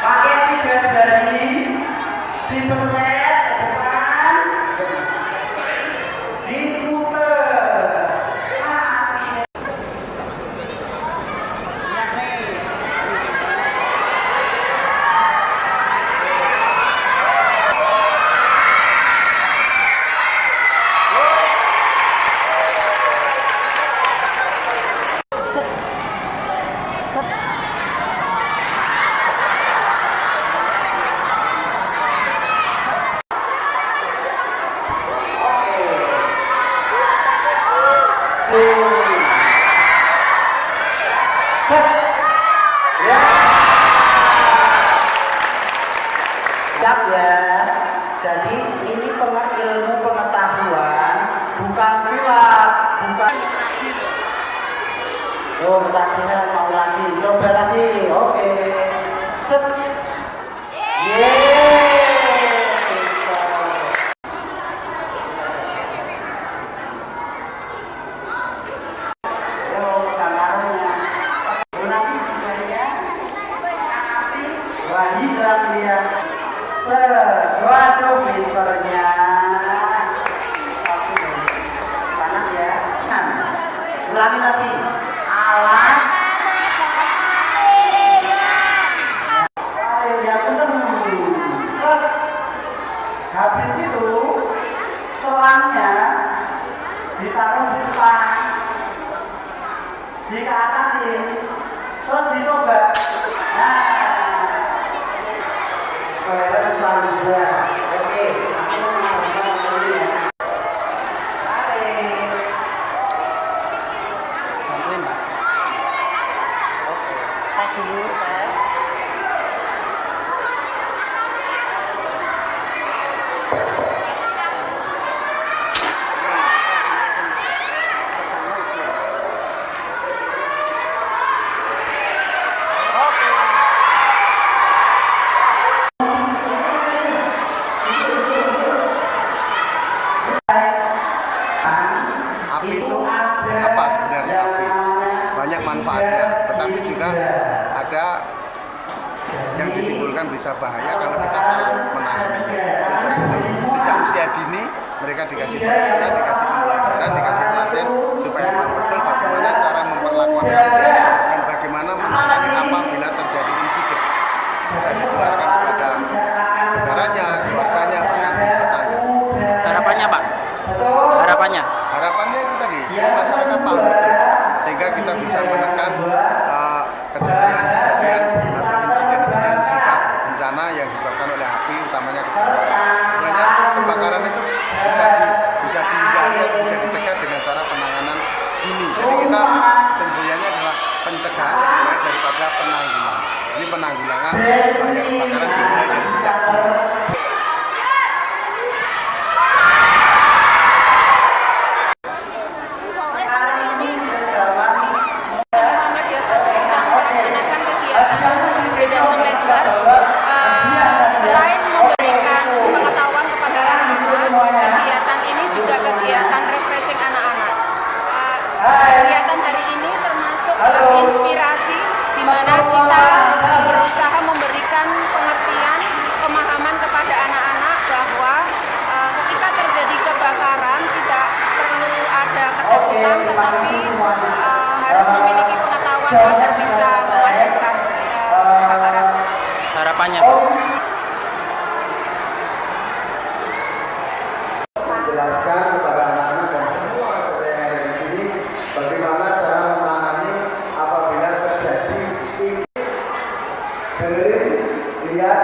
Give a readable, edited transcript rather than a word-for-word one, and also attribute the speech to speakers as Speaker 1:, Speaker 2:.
Speaker 1: pakai 3 jari, dipencet ke depan, diputer. Siap ya. Jadi ini ilmu pengetahuan, bukan sulap, bukan. Oh, mutakhirnya mau lagi, coba lagi. Oke. Set. Hilang dia waduh pinternya. Oke, panas ya. Ulangi lagi. Alat yang benar. Habis itu selangnya ditaruh di depan, di ke atas ini, terus dicoba. Oke, aku mau mengajukan dulu ya. Tarik. Sampai Mbak. Oke. Tes dulu, tes.
Speaker 2: Api itu apa sebenarnya api? Banyak manfaatnya, tetapi juga ada yang ditimbulkan bisa bahaya kalau kita salah menanganinya. Sejak usia dini mereka dikasih pendidikan, dikasih pembelajaran, dikasih pelatihan supaya paham betul bagaimana cara memperlakukan api dan bagaimana menangani apabila terjadi insiden. Bisa ditularkan kepada saudaranya, keluarganya, bahkan tetangga.
Speaker 3: Harapannya Pak? Harapannya?
Speaker 2: Harapannya itu tadi, masyarakat paham betul, sehingga kita bisa menekan kejadian-kejadian atau insiden-insiden musibah bencana yang disebabkan oleh api, utamanya kebakaran. Sebenarnya kebakaran itu bisa dihindari atau bisa dicegah dengan cara penanganan dini. Jadi kita sebenarnya adalah pencegahan daripada penanggulangan. Ini penanggulangan bahaya kebakaran dimulai dari sejak dini.
Speaker 4: Selain memberikan pengetahuan kepada anak-anak, kegiatan ini juga kegiatan refreshing anak-anak. Kegiatan hari ini termasuk inspirasi di mana kita berusaha memberikan pengertian, pemahaman kepada anak-anak bahwa ketika terjadi kebakaran tidak perlu ada ketakutan, tetapi harus memiliki pengetahuan agar bisa memadamkan kebakaran.
Speaker 3: Harapannya?
Speaker 2: Menjelaskan kepada anak-anak dan semua yang ada di sini bagaimana cara menangani apabila terjadi dengerin, lihat,